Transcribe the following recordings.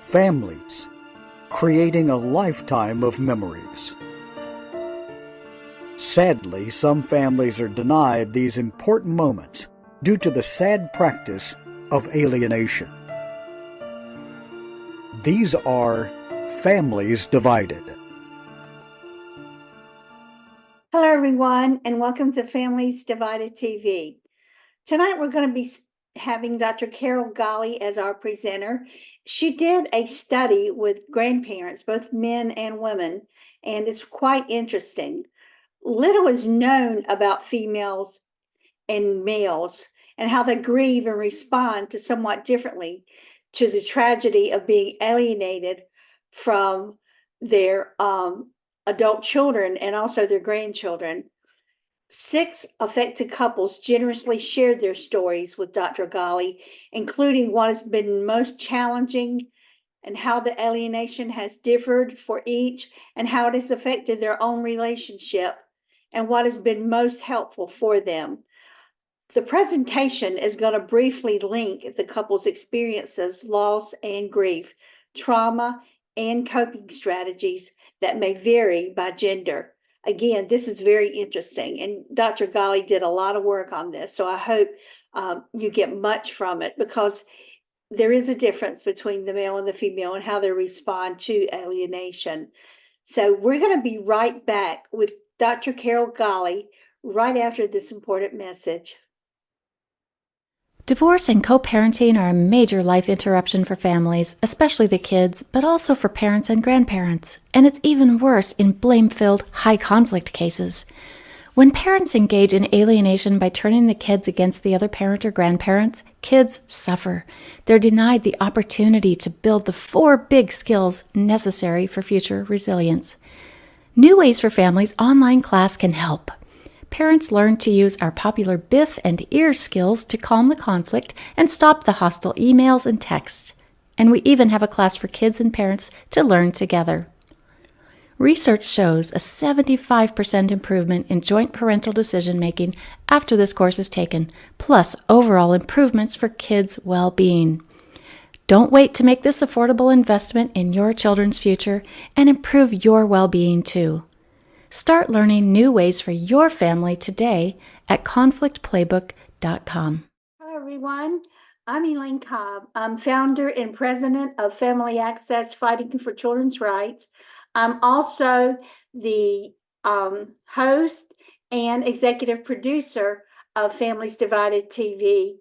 families, creating a lifetime of memories. Sadly, some families are denied these important moments due to the sad practice of alienation. These are families divided. Hello, everyone, and welcome to Families Divided TV. Tonight, we're going to be having Dr. Carol Golly as our presenter. She did a study with grandparents, both men and women, and it's quite interesting. Little is known about females and males and how they grieve and respond to somewhat differently to the tragedy of being alienated from their adult children and also their grandchildren. 6 affected couples generously shared their stories with Dr. Golly, including what has been most challenging and how the alienation has differed for each and how it has affected their own relationship and what has been most helpful for them. The presentation is going to briefly link the couple's experiences, loss and grief, trauma, and coping strategies that may vary by gender. Again, this is very interesting, and Dr. Golly did a lot of work on this, so I hope you get much from it because there is a difference between the male and the female and how they respond to alienation. So we're going to be right back with Dr. Carol Golly right after this important message. Divorce and co-parenting are a major life interruption for families, especially the kids, but also for parents and grandparents. And it's even worse in blame-filled, high-conflict cases. When parents engage in alienation by turning the kids against the other parent or grandparents, kids suffer. They're denied the opportunity to build the 4 big skills necessary for future resilience. New Ways for Families online class can help. Parents learn to use our popular BIF and EAR skills to calm the conflict and stop the hostile emails and texts. And we even have a class for kids and parents to learn together. Research shows a 75% improvement in joint parental decision-making after this course is taken, plus overall improvements for kids' well-being. Don't wait to make this affordable investment in your children's future and improve your well-being too. Start learning new ways for your family today at conflictplaybook.com. Hello, everyone. I'm Elaine Cobb. I'm founder and president of Family Access Fighting for Children's Rights. I'm also the host and executive producer of Families Divided TV.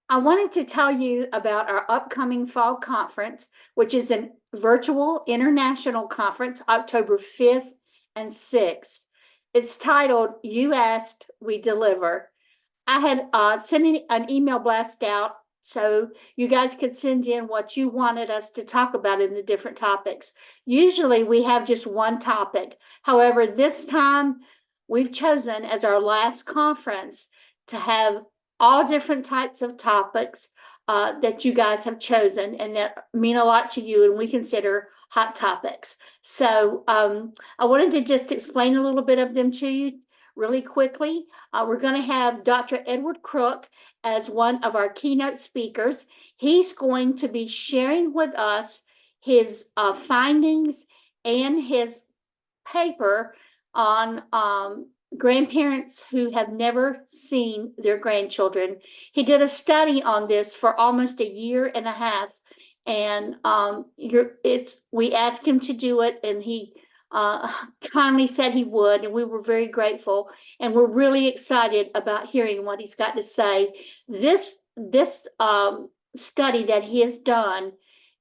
I wanted to tell you about our upcoming fall conference, which is a virtual international conference, October 5th and 6th. It's titled You Asked, We Deliver. I had sent an email blast out so you guys could send in what you wanted us to talk about in the different topics. Usually we have just one topic. However, this time we've chosen as our last conference to have all different types of topics that you guys have chosen and that mean a lot to you and we consider hot topics. So I wanted to just explain a little bit of them to you really quickly. We're going to have Dr. Edward Crook as one of our keynote speakers. He's going to be sharing with us his findings and his paper on grandparents who have never seen their grandchildren. He did a study on this for almost a year and a half, and we asked him to do it, and he kindly said he would, and we were very grateful, and we're really excited about hearing what he's got to say. This study that he has done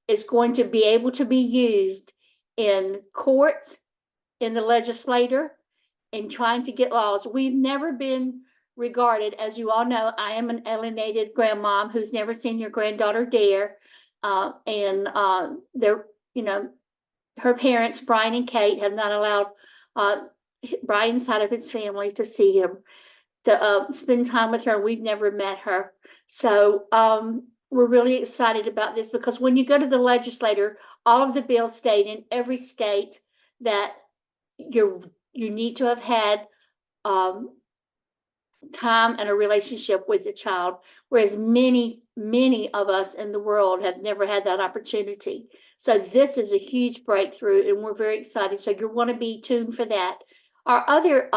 is going to be able to be used in courts, in the legislature, in trying to get laws. We've never been regarded, as you all know, I am an alienated grandmom who's never seen your granddaughter dare, and they're, her parents, Brian and Kate, have not allowed Brian's side of his family to see him, to spend time with her. We've never met her. So we're really excited about this because when you go to the legislature, all of the bills state in every state that you need to have had time and a relationship with the child, whereas many many of us in the world have never had that opportunity. So this is a huge breakthrough, and we're very excited. So you'll want to be tuned for that. Our other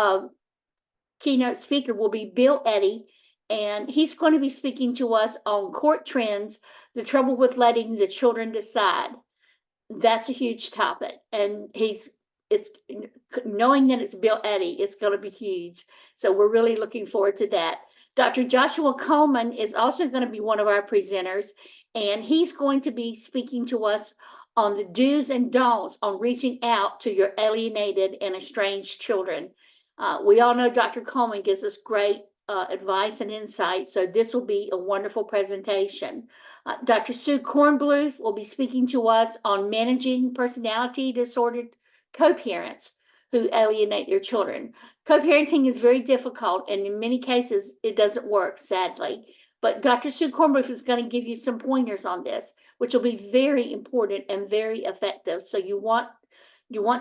keynote speaker will be Bill Eddy, and he's going to be speaking to us on court trends, the trouble with letting the children decide. That's a huge topic, and it's knowing that it's Bill Eddy, it's going to be huge. So we're really looking forward to that. Dr. Joshua Coleman is also going to be one of our presenters, and he's going to be speaking to us on the do's and don'ts on reaching out to your alienated and estranged children. We all know Dr. Coleman gives us great advice and insight, so this will be a wonderful presentation. Dr. Sue Kornbluth will be speaking to us on managing personality disordered co-parents who alienate their children. Co-parenting is very difficult, and in many cases, it doesn't work, sadly. But Dr. Sue Kornbluth is going to give you some pointers on this, which will be very important and very effective. So you want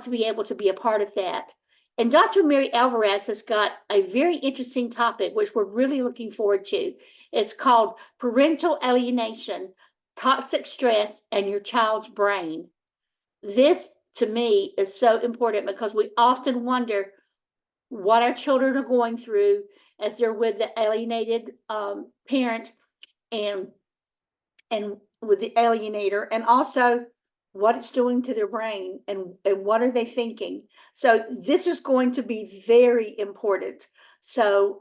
to be able to be a part of that. And Dr. Mary Alvarez has got a very interesting topic, which we're really looking forward to. It's called Parental Alienation, Toxic Stress, and Your Child's Brain. This, to me, is so important because we often wonder what our children are going through as they're with the alienated parent and with the alienator, and also what it's doing to their brain and what are they thinking. So this is going to be very important. So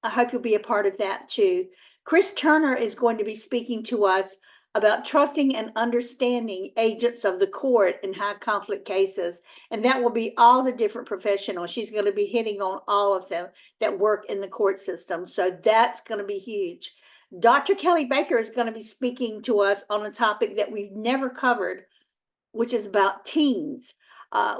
I hope you'll be a part of that too. Chris Turner is going to be speaking to us about trusting and understanding agents of the court in high conflict cases. And that will be all the different professionals. She's going to be hitting on all of them that work in the court system. So that's going to be huge. Dr. Kelly Baker is going to be speaking to us on a topic that we've never covered, which is about teens.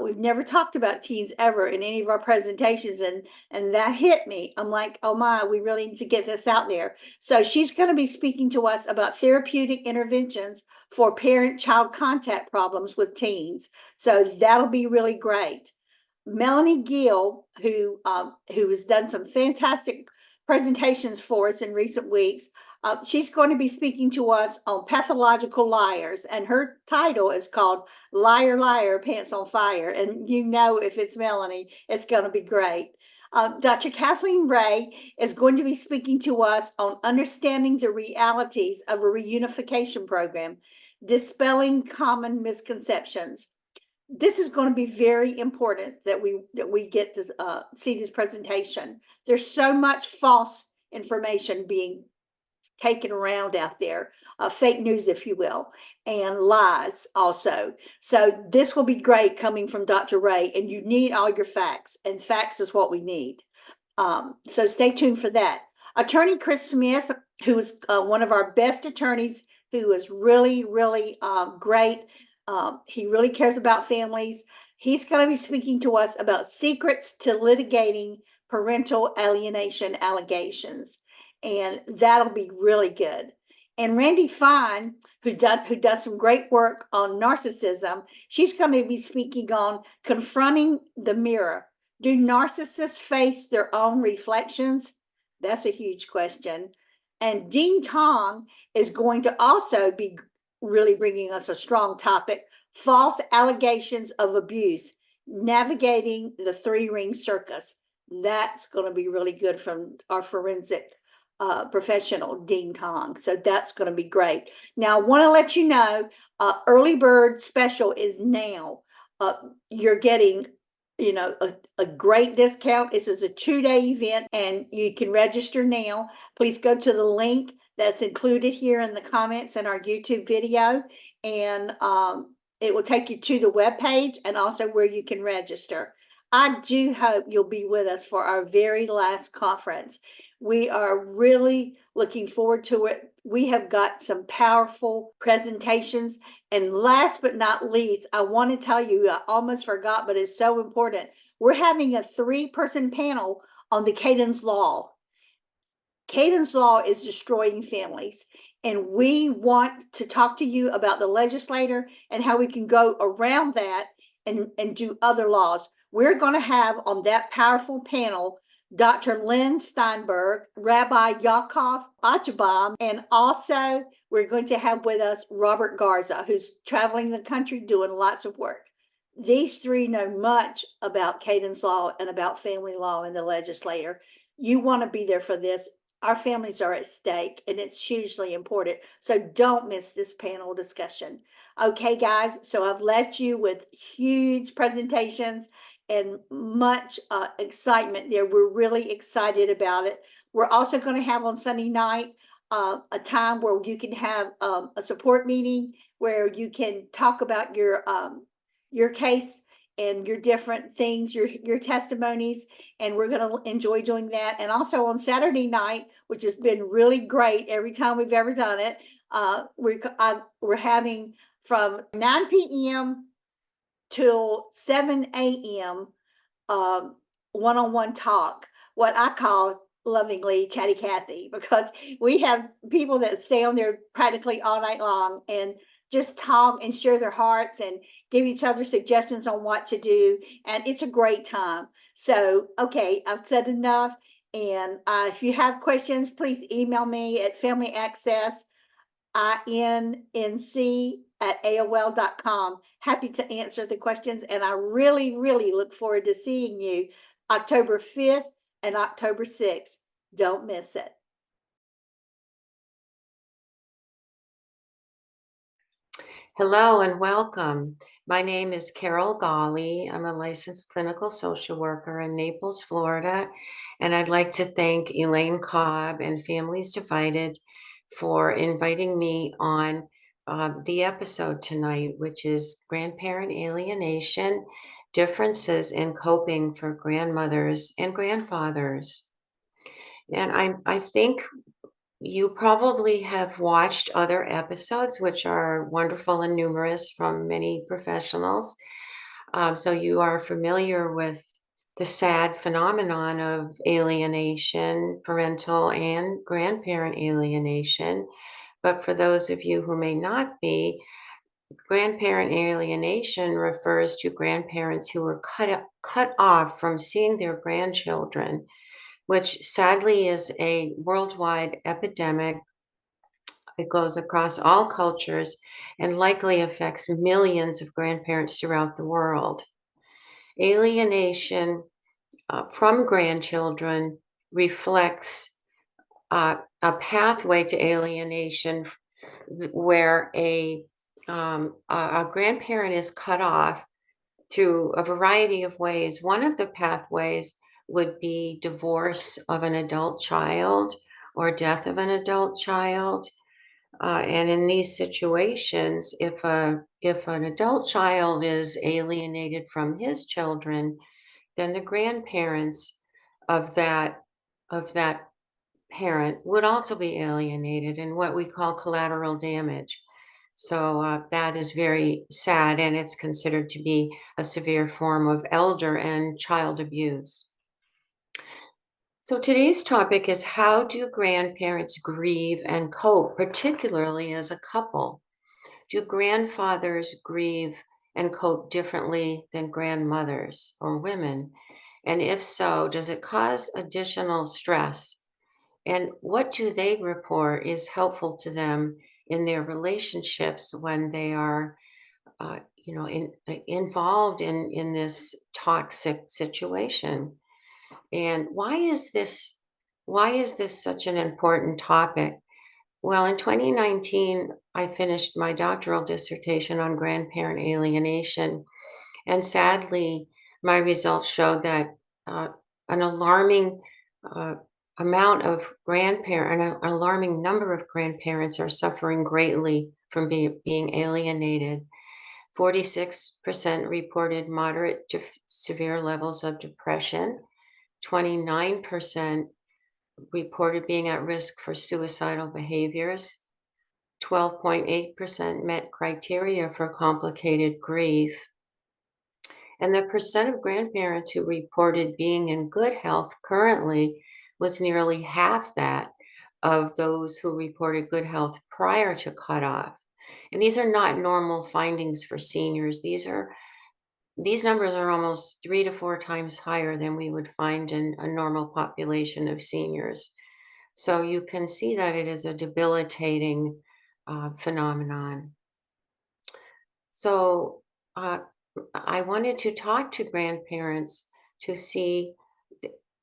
We've never talked about teens ever in any of our presentations, and that hit me. I'm like, oh my, we really need to get this out there. So she's going to be speaking to us about therapeutic interventions for parent-child contact problems with teens. So that'll be really great. Melanie Gill, who has done some fantastic presentations for us in recent weeks, she's going to be speaking to us on pathological liars, and her title is called Liar, Liar, Pants on Fire. And you know, if it's Melanie, it's going to be great. Dr. Kathleen Ray is going to be speaking to us on understanding the realities of a reunification program, dispelling common misconceptions. This is going to be very important that we get to see this presentation. There's so much false information being taken around out there, fake news, if you will, and lies also. So this will be great coming from Dr. Ray, and you need all your facts, and facts is what we need. So stay tuned for that. Attorney Chris Smith, who is one of our best attorneys, who is really, really great. He really cares about families. He's going to be speaking to us about secrets to litigating parental alienation allegations. And that'll be really good. And Randy Fine, who does some great work on narcissism, she's going to be speaking on confronting the mirror. Do narcissists face their own reflections? That's a huge question. And Dean Tong is going to also be really bringing us a strong topic, false allegations of abuse, navigating the three-ring circus. That's going to be really good from our forensic professional, Dean Tong. So that's going to be great. Now, I want to let you know, early bird special is now. You're getting, a great discount. This is a 2-day event, and you can register now. Please go to the link that's included here in the comments in our YouTube video, and it will take you to the webpage and also where you can register. I do hope you'll be with us for our very last conference. We are really looking forward to it. We have got some powerful presentations. And last but not least, I want to tell you, I almost forgot, but it's so important. We're having a 3-person panel on the Cadence Law. Cadence Law is destroying families. And we want to talk to you about the legislator and how we can go around that and do other laws. We're going to have on that powerful panel Dr. Lynn Steinberg, Rabbi Yaakov Achabam, and also we're going to have with us Robert Garza, who's traveling the country doing lots of work. These three know much about Cadence law and about family law in the legislature. You want to be there for this. Our families are at stake, and it's hugely important. So don't miss this panel discussion. Okay, guys, so I've left you with huge presentations and much excitement there. We're really excited about it. We're also going to have on Sunday night a time where you can have a support meeting where you can talk about your case and your different things, your testimonies, and we're going to enjoy doing that. And also on Saturday night, which has been really great every time we've ever done it, we're having from 9 p.m. till 7 a.m. One-on-one talk, what I call lovingly Chatty Cathy, because we have people that stay on there practically all night long and just talk and share their hearts and give each other suggestions on what to do. And it's a great time. So, okay, I've said enough. And if you have questions, please email me at familyaccessinc@aol.com. Happy to answer the questions. And I really, really look forward to seeing you October 5th and October 6th. Don't miss it. Hello and welcome. My name is Carol Golly. I'm a licensed clinical social worker in Naples, Florida, and I'd like to thank Elaine Cobb and Families Divided for inviting me on the episode tonight, which is Grandparent Alienation, Differences in Coping for Grandmothers and Grandfathers. And I think you probably have watched other episodes, which are wonderful and numerous from many professionals. So you are familiar with the sad phenomenon of alienation, parental and grandparent alienation. But for those of you who may not be, grandparent alienation refers to grandparents who were cut off from seeing their grandchildren, which sadly is a worldwide epidemic. It goes across all cultures and likely affects millions of grandparents throughout the world. Alienation from grandchildren reflects a pathway to alienation where a grandparent is cut off through a variety of ways. One of the pathways would be divorce of an adult child or death of an adult child. And in these situations, if an adult child is alienated from his children, then the grandparents of that parent would also be alienated in what we call collateral damage. So that is very sad, and it's considered to be a severe form of elder and child abuse. So today's topic is, how do grandparents grieve and cope, particularly as a couple? Do grandfathers grieve and cope differently than grandmothers or women? And if so, does it cause additional stress? And what do they report is helpful to them in their relationships when they are, involved in this toxic situation? And why is this such an important topic? Well, in 2019, I finished my doctoral dissertation on grandparent alienation, and sadly, my results showed that an alarming amount of an alarming number of grandparents are suffering greatly from being alienated. 46% reported moderate to severe levels of depression. 29% reported being at risk for suicidal behaviors. 12.8% met criteria for complicated grief. And the percent of grandparents who reported being in good health currently was nearly half that of those who reported good health prior to cutoff. And these are not normal findings for seniors. These are these numbers are almost 3 to 4 times higher than we would find in a normal population of seniors. So you can see that it is a debilitating phenomenon. So uh, I wanted to talk to grandparents to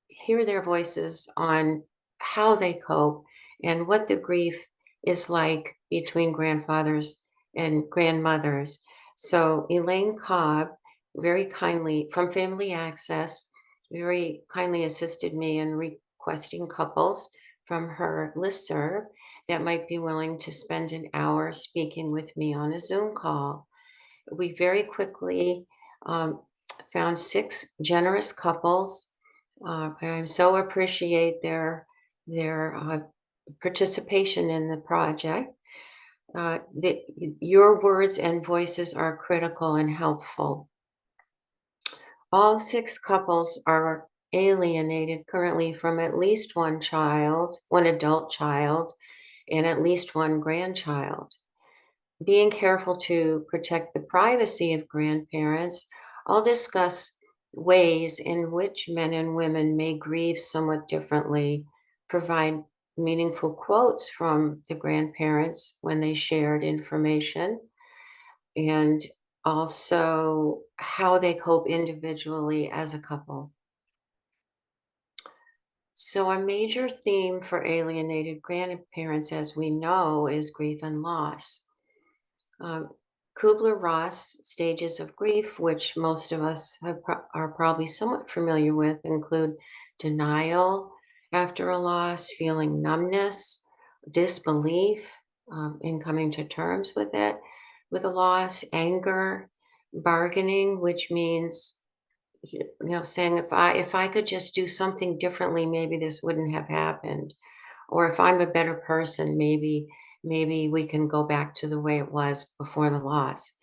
hear their voices on how they cope and what the grief is like between grandfathers and grandmothers. So Elaine Cobb very kindly, from Family Access, very kindly assisted me in requesting couples from her listserv that might be willing to spend an hour speaking with me on a Zoom call. We very quickly um, found 6 generous couples, and I so appreciate their participation in the project. Your words and voices are critical and helpful. All 6 couples are alienated currently from at least one child, one adult child, and at least one grandchild. Being careful to protect the privacy of grandparents, I'll discuss ways in which men and women may grieve somewhat differently, provide meaningful quotes from the grandparents when they shared information, and also how they cope individually as a couple. So, a major theme for alienated grandparents, as we know, is grief and loss. Um, Kubler-Ross stages of grief, which most of us are probably somewhat familiar with, include denial after a loss, feeling numbness, disbelief in coming to terms with it, with a loss, anger, bargaining, which means saying if I could just do something differently, maybe this wouldn't have happened, or if I'm a better person, maybe we can go back to the way it was before the loss.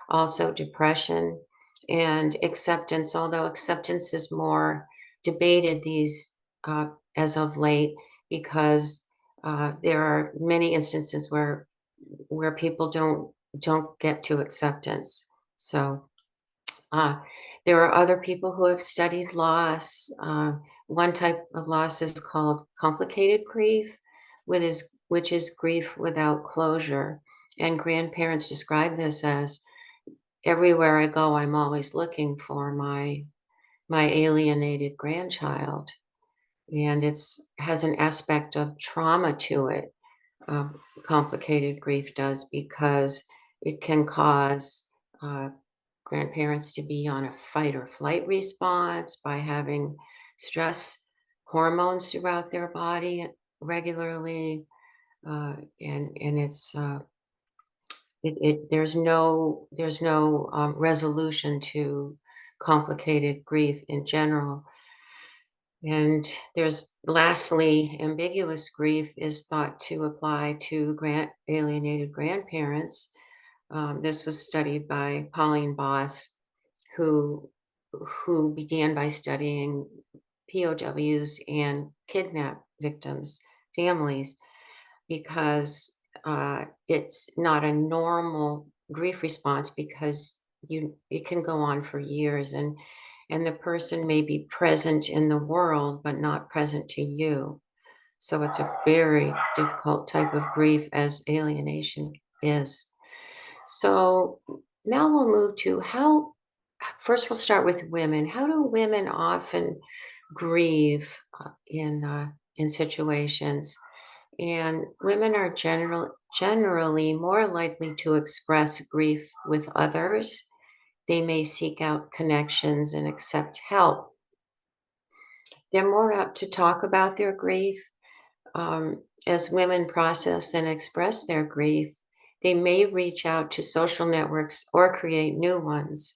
Also depression and acceptance, although acceptance is more debated these as of late, because there are many instances where people don't get to acceptance. So uh, there are other people who have studied loss. One type of loss is called complicated grief, which is grief without closure. And grandparents describe this as everywhere I go, I'm always looking for my alienated grandchild, and it's has an aspect of trauma to it. Complicated grief does, because it can cause uh, grandparents to be on a fight or flight response by having stress hormones throughout their body regularly, and there's no resolution to complicated grief in general. And there's lastly, ambiguous grief is thought to apply to alienated grandparents. This was studied by Pauline Boss, who began by studying POWs and kidnap victims' families, because it's not a normal grief response, because it can go on for years, and the person may be present in the world but not present to you. So it's a very difficult type of grief, as alienation is. So now we'll move to how. First, we'll start with women. How do women often grieve in situations? And women are generally more likely to express grief with others. They may seek out connections and accept help. They're more apt to talk about their grief. As women process and express their grief, they may reach out to social networks or create new ones.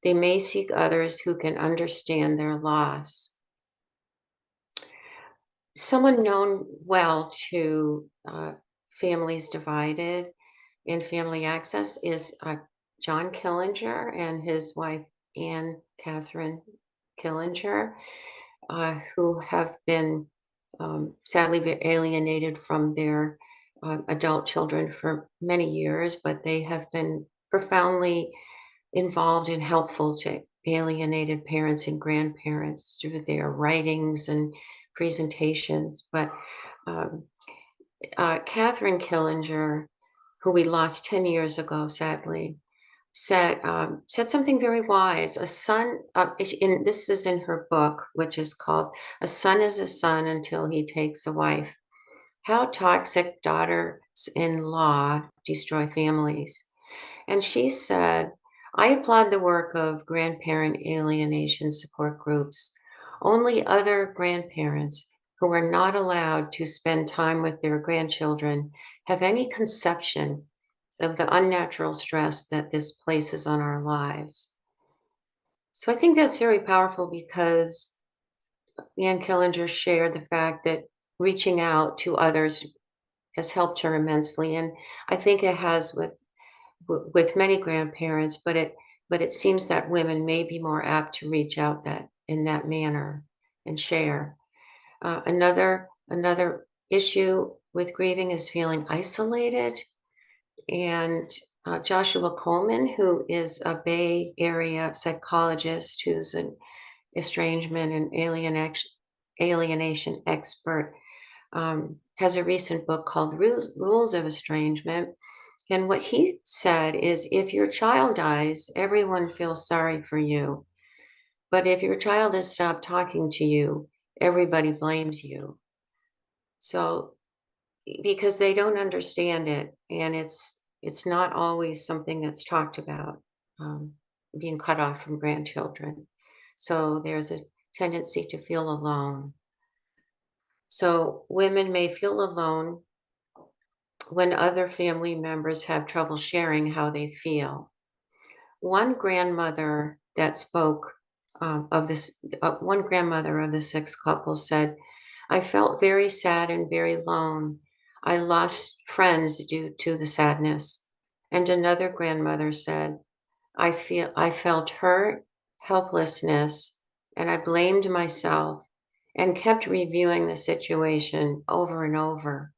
They may seek others who can understand their loss. Someone known well to Families Divided in Family Access is John Killinger and his wife, Anne Catherine Killinger, who have been sadly alienated from their adult children for many years, but they have been profoundly involved and helpful to alienated parents and grandparents through their writings and presentations. But um, Catherine Killinger, who we lost 10 years ago, sadly, said something very wise. A son, this is in her book, which is called "A Son is a Son Until He Takes a Wife: How Toxic Daughters-in-Law Destroy Families." And she said, "I applaud the work of grandparent alienation support groups. Only other grandparents who are not allowed to spend time with their grandchildren have any conception of the unnatural stress that this places on our lives." So I think that's very powerful because Ann Killinger shared the fact that reaching out to others has helped her immensely. And I think it has with many grandparents, but it seems that women may be more apt to reach out that in that manner and share. Another issue with grieving is feeling isolated. And Joshua Coleman, who is a Bay Area psychologist who's an estrangement and alienation expert, has a recent book called Rules of Estrangement. And what he said is, if your child dies, everyone feels sorry for you. But if your child has stopped talking to you, everybody blames you. So, because they don't understand it, and it's not always something that's talked about, um, being cut off from grandchildren. So there's a tendency to feel alone. So women may feel alone when other family members have trouble sharing how they feel. One grandmother that spoke of this, one grandmother of the six couples said, "I felt very sad and very alone. I lost friends due to the sadness." And another grandmother said, I felt hurt, helplessness, and I blamed myself and kept reviewing the situation over and over.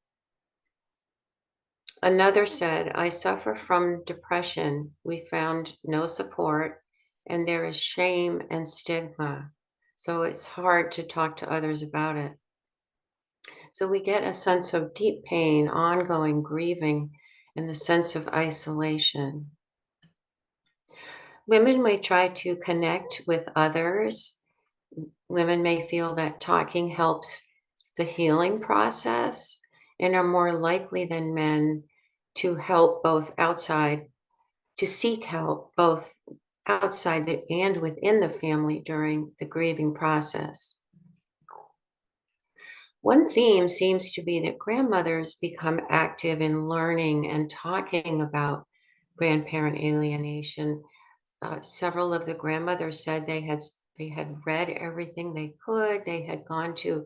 Another said, "I suffer from depression. We found no support, and there is shame and stigma. So it's hard to talk to others about it." So we get a sense of deep pain, ongoing grieving, and the sense of isolation. Women may try to connect with others. Women may feel that talking helps the healing process and are more likely than men to help both outside, to seek help both outside and within the family during the grieving process. One theme seems to be that grandmothers become active in learning and talking about grandparent alienation. Several of the grandmothers said they had read everything they could. They had gone to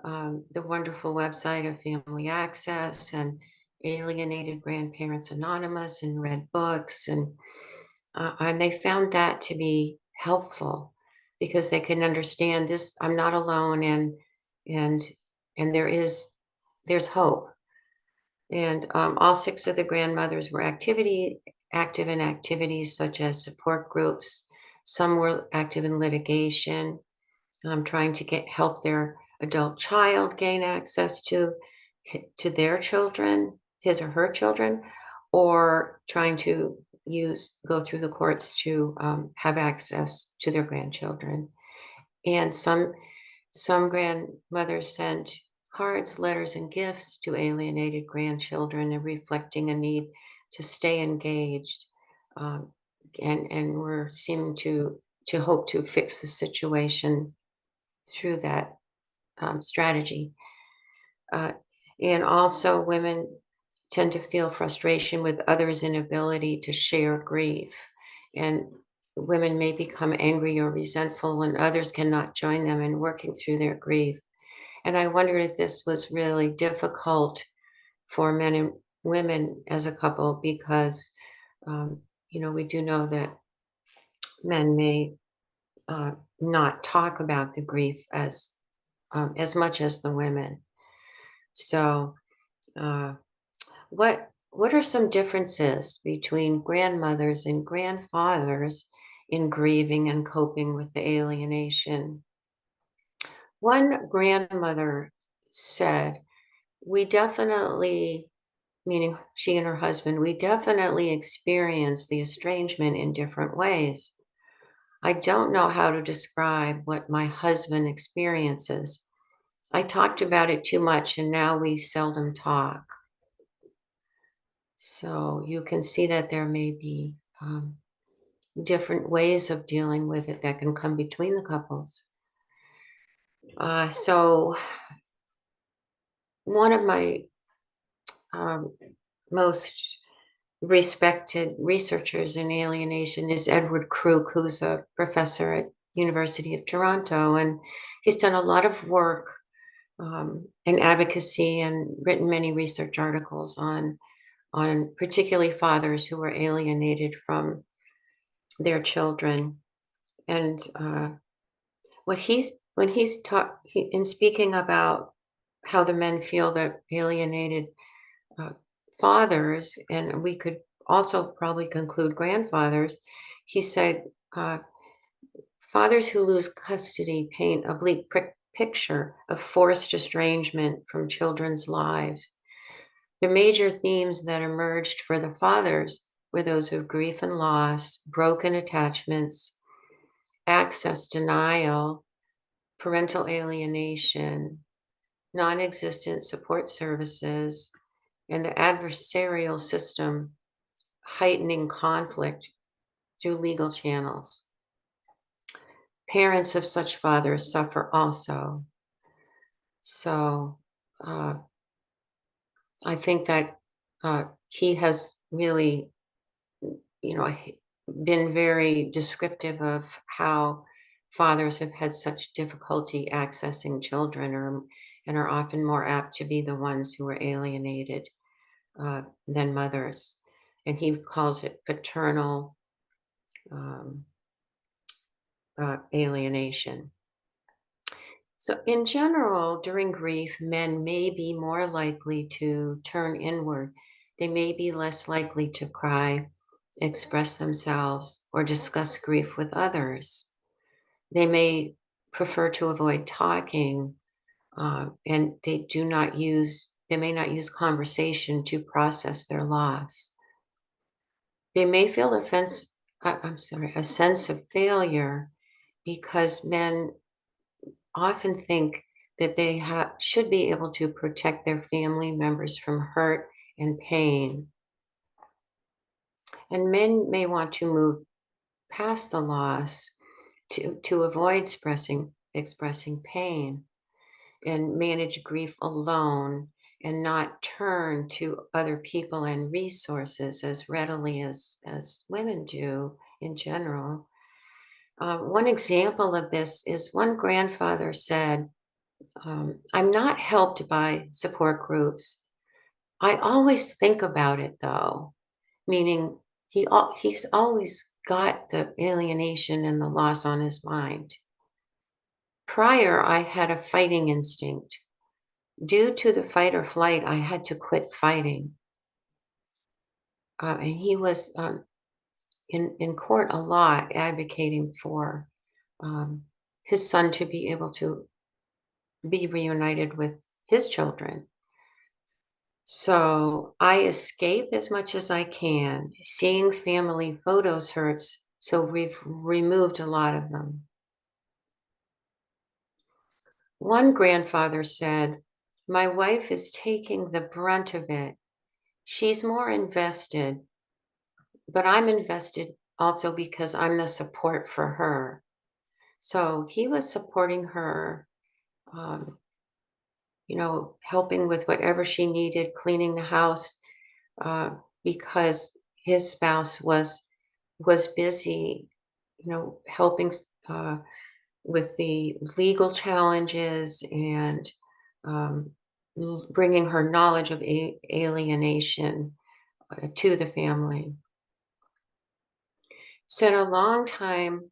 the wonderful website of Family Access and Alienated Grandparents Anonymous and read books, and they found that to be helpful because they can understand this. I'm not alone, and and there's hope. And all six of the grandmothers were active in activities such as support groups. Some were active in litigation, trying to help their adult child gain access to their children, his or her children, or trying to go through the courts to have access to their grandchildren. And some grandmothers sent cards, letters, and gifts to alienated grandchildren, and reflecting a need to stay engaged, um, and we're seeming to hope to fix the situation through that strategy. Uh, and also, women tend to feel frustration with others' inability to share grief. And women may become angry or resentful when others cannot join them in working through their grief. And I wondered if this was really difficult for men and women as a couple because, um, we do know that men may not talk about the grief as much as the women. So, uh, what what are some differences between grandmothers and grandfathers in grieving and coping with the alienation? One grandmother said, we definitely, meaning she and her husband, we definitely experience the estrangement in different ways. I don't know how to describe what my husband experiences. I talked about it too much and now we seldom talk. So you can see that there may be different ways of dealing with it that can come between the couples. So one of my um, most respected researchers in alienation is Edward Crook, who's a professor at University of Toronto, and he's done a lot of work in advocacy and written many research articles on particularly fathers who were alienated from their children. And when he's in speaking about how the men feel that alienated uh, fathers, and we could also probably conclude grandfathers, he said, fathers who lose custody paint a bleak picture of forced estrangement from children's lives. The major themes that emerged for the fathers were those of grief and loss, broken attachments, access denial, parental alienation, non-existent support services, and the adversarial system heightening conflict through legal channels. Parents of such fathers suffer also. So I think that he has really, been very descriptive of how fathers have had such difficulty accessing children, and are often more apt to be the ones who are alienated than mothers. And he calls it paternal um, alienation. So, in general, during grief, men may be more likely to turn inward. They may be less likely to cry, express themselves, or discuss grief with others. They may prefer to avoid talking, and they may not use conversation to process their loss. They may feel a sense of failure because men often think that they should be able to protect their family members from hurt and pain. And men may want to move past the loss to avoid expressing pain and manage grief alone and not turn to other people and resources as readily as women do in general. One example of this is one grandfather said, I'm not helped by support groups. I always think about it though, meaning he's always got the alienation and the loss on his mind. Prior, I had a fighting instinct. Due to the fight or flight, I had to quit fighting. And he was in court a lot advocating for his son to be able to be reunited with his children. So I escape as much as I can. Seeing family photos hurts, so we've removed a lot of them. One grandfather said, my wife is taking the brunt of it. She's more invested, but I'm invested also because I'm the support for her. So he was supporting her, helping with whatever she needed, cleaning the house, because his spouse was busy, helping with the legal challenges and bringing her knowledge of alienation to the family. Said a longtime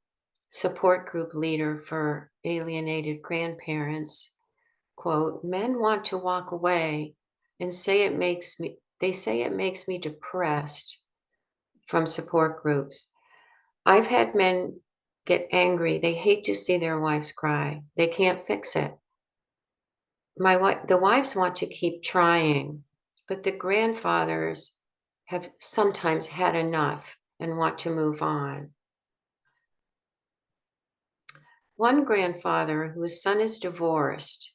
support group leader for alienated grandparents, quote, men want to walk away and say it makes They say it makes me depressed from support groups. I've had men get angry. They hate to see their wives cry. They can't fix it. The wives want to keep trying, but the grandfathers have sometimes had enough and want to move on. One grandfather whose son is divorced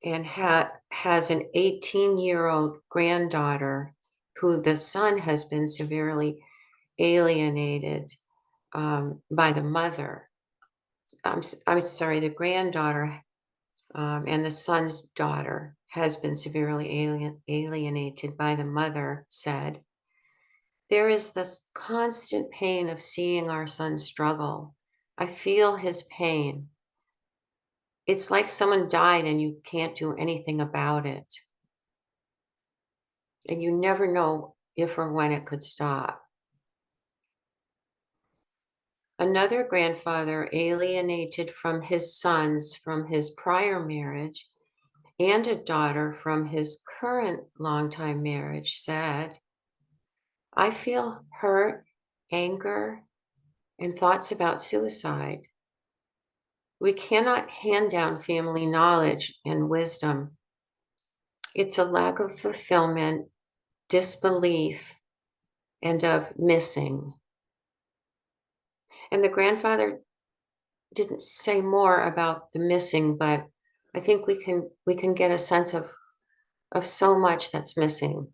and has an 18-year-old granddaughter who the son has been severely alienated by the mother. I'm sorry, the granddaughter and the son's daughter has been severely alienated by the mother, said, "There is this constant pain of seeing our son struggle. I feel his pain. It's like someone died and you can't do anything about it. And you never know if or when it could stop." Another grandfather, alienated from his sons from his prior marriage and a daughter from his current longtime marriage, said, "I feel hurt, anger, and thoughts about suicide. We cannot hand down family knowledge and wisdom. It's a lack of fulfillment, disbelief, and of missing." And the grandfather didn't say more about the missing, but I think we can get a sense of so much that's missing,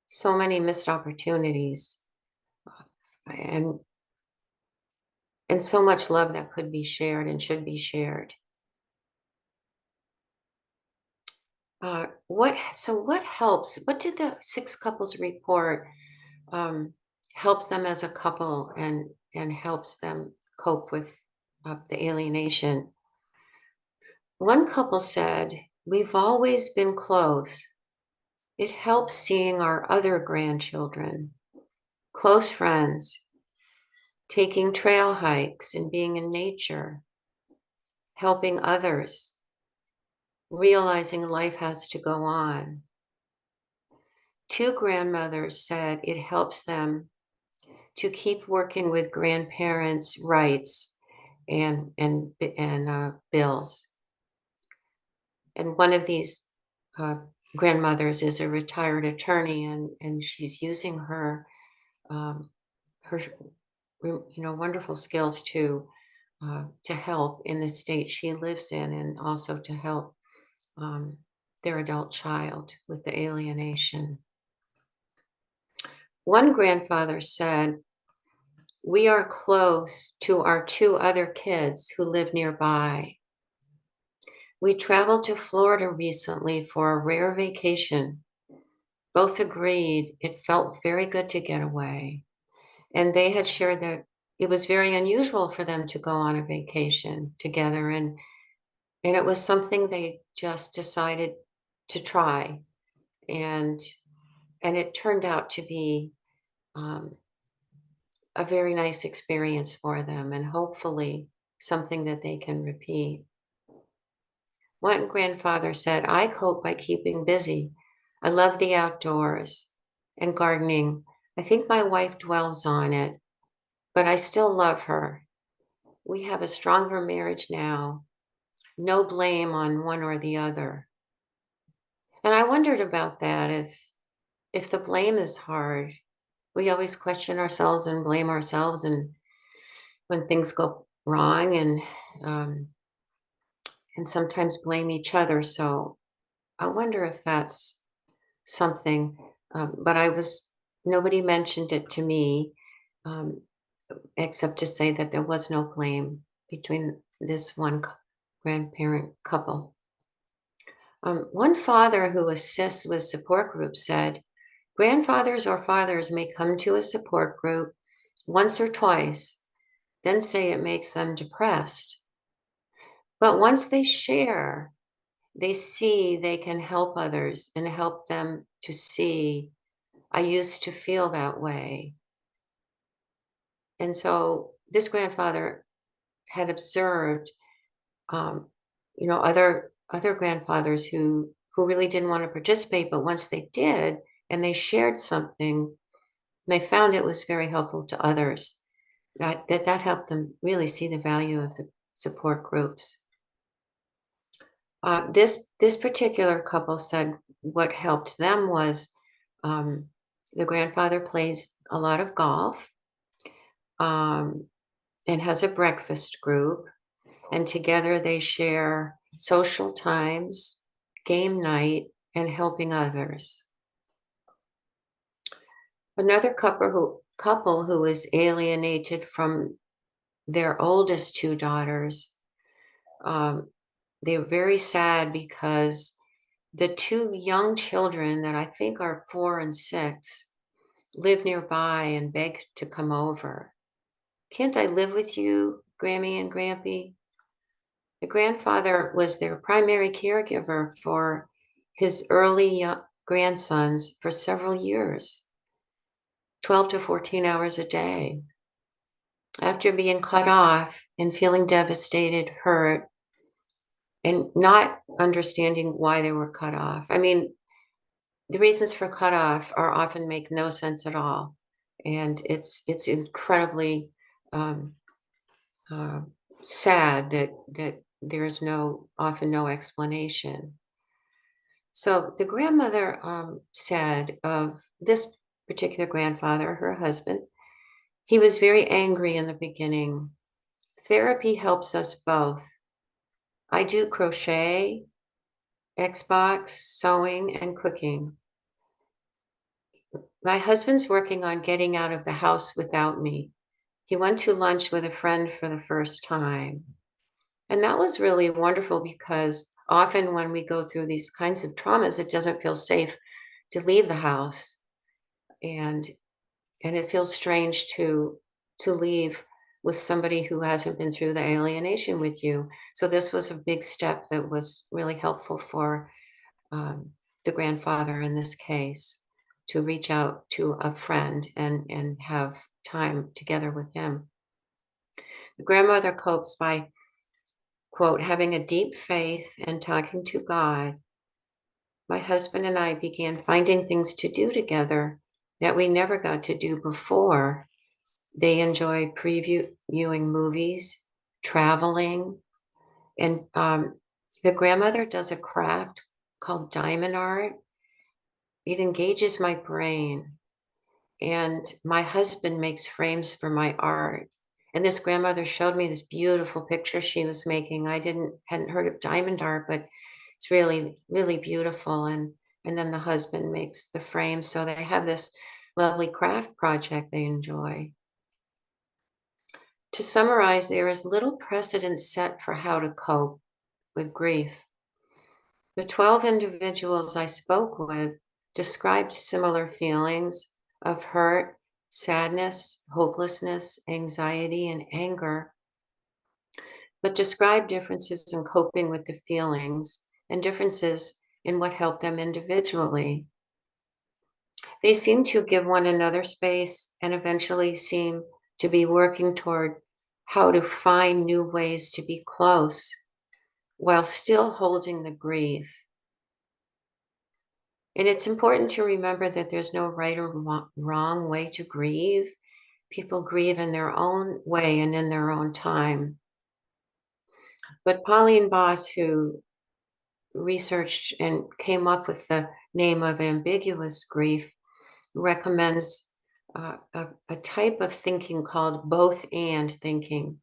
so many missed opportunities, and so much love that could be shared and should be shared. What helps? What did the six couples report helps them as a couple and helps them cope with the alienation? One couple said, "We've always been close. It helps seeing our other grandchildren, close friends, taking trail hikes and being in nature, helping others, realizing life has to go on." Two grandmothers said it helps them to keep working with grandparents' rights and bills. And one of these grandmothers is a retired attorney, and she's using her her wonderful skills to help in the state she lives in, and also to help their adult child with the alienation. One grandfather said, "We are close to our two other kids who live nearby. We traveled to Florida recently for a rare vacation. Both agreed it felt very good to get away. And they had shared that it was very unusual for them to go on a vacation together. And it was something they just decided to try. And it turned out to be a very nice experience for them, and hopefully something that they can repeat. One grandfather said, "I cope by keeping busy. I love the outdoors and gardening. I think my wife dwells on it, but I still love her. We have a stronger marriage now. No blame on one or the other." And I wondered about that. If the blame is hard, we always question ourselves and blame ourselves, and when things go wrong, and sometimes blame each other. So I wonder if that's something. But nobody mentioned it to me, um, except to say that there was no blame between this one grandparent couple. One father who assists with support groups said, "Grandfathers or fathers may come to a support group once or twice, then say it makes them depressed. But once they share, they see they can help others and help them to see, I used to feel that way." And so this grandfather had observed, other grandfathers who who really didn't want to participate, but once they did and they shared something, they found it was very helpful to others. That helped them really see the value of the support groups. This particular couple said what helped them was the grandfather plays a lot of golf and has a breakfast group, and together they share social times, game night, and helping others. Another couple who is alienated from their oldest two daughters, they're very sad because the two young children that I think are 4 and 6 live nearby and beg to come over. Can't I live with you, Grammy and Grampy? The grandfather was their primary caregiver for his early grandsons for several years, 12 to 14 hours a day. After being cut off and feeling devastated, hurt, and not understanding why they were cut off. I mean, the reasons for cutoff are often make no sense at all, and it's incredibly sad that there's often no explanation. So the grandmother said of this particular grandfather, her husband, he was very angry in the beginning. Therapy helps us both. I do crochet, Xbox, sewing, and cooking. My husband's working on getting out of the house without me. He went to lunch with a friend for the first time. And that was really wonderful because often when we go through these kinds of traumas, it doesn't feel safe to leave the house. And it feels strange to leave with somebody who hasn't been through the alienation with you. So this was a big step that was really helpful for the grandfather in this case, to reach out to a friend and have time together with him. The grandmother copes by, quote, having a deep faith and talking to God. My husband and I began finding things to do together that we never got to do before. They enjoy previewing movies, traveling, and the grandmother does a craft called diamond art. It engages my brain, and my husband makes frames for my art. And this grandmother showed me this beautiful picture she was making. I hadn't heard of diamond art, but it's really, really beautiful. And then the husband makes the frame. So they have this lovely craft project they enjoy. To summarize, there is little precedent set for how to cope with grief. The 12 individuals I spoke with described similar feelings of hurt, sadness, hopelessness, anxiety, and anger, but described differences in coping with the feelings and differences in what helped them individually. They seem to give one another space and eventually seem to be working toward how to find new ways to be close while still holding the grief. And it's important to remember that there's no right or wrong way to grieve. People grieve in their own way and in their own time. But Pauline Boss, who researched and came up with the name of ambiguous grief, recommends a type of thinking called both and thinking.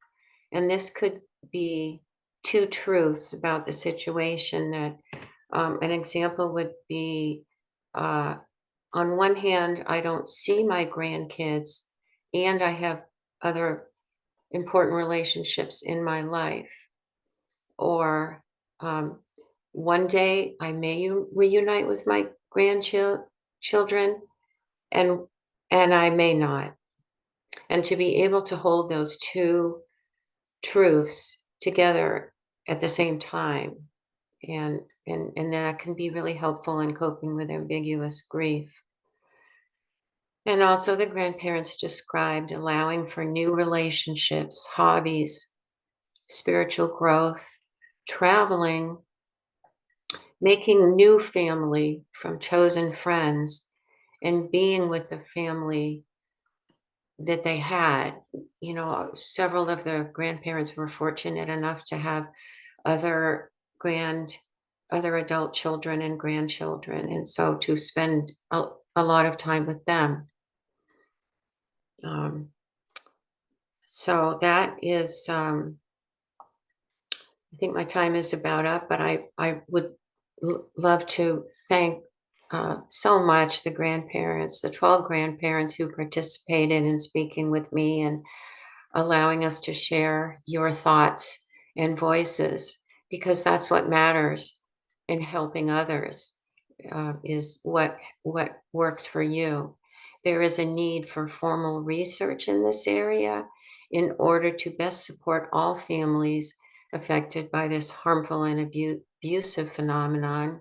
And this could be two truths about the situation. That an example would be, on one hand, I don't see my grandkids and I have other important relationships in my life. Or one day I may reunite with my grandchildren and I may not. And to be able to hold those two truths together at the same time, and that can be really helpful in coping with ambiguous grief. And also the grandparents described allowing for new relationships, hobbies, spiritual growth, traveling, making new family from chosen friends and being with the family that they had. You know, several of the grandparents were fortunate enough to have other other adult children and grandchildren, and so to spend a lot of time with them. So that is, I think my time is about up, but I would love to thank so much the grandparents, the 12 grandparents who participated in speaking with me and allowing us to share your thoughts and voices, because that's what matters in helping others, is what works for you. There is a need for formal research in this area in order to best support all families affected by this harmful and abusive phenomenon,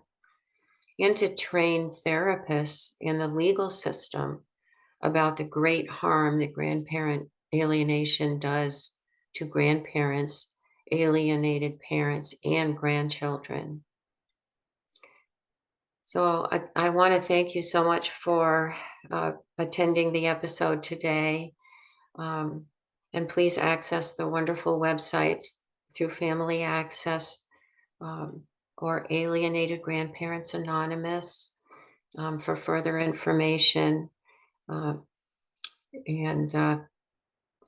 and to train therapists in the legal system about the great harm that grandparent alienation does to grandparents, alienated parents, and grandchildren. So I want to thank you so much for attending the episode today. And please access the wonderful websites through Family Access, or Alienated Grandparents Anonymous, for further information, and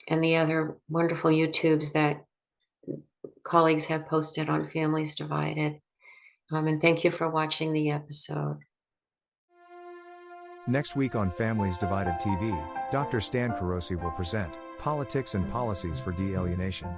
the other wonderful YouTubes that colleagues have posted on Families Divided. And thank you for watching the episode. Next week on Families Divided TV, Dr. Stan Carosi will present Politics and Policies for De-Alienation.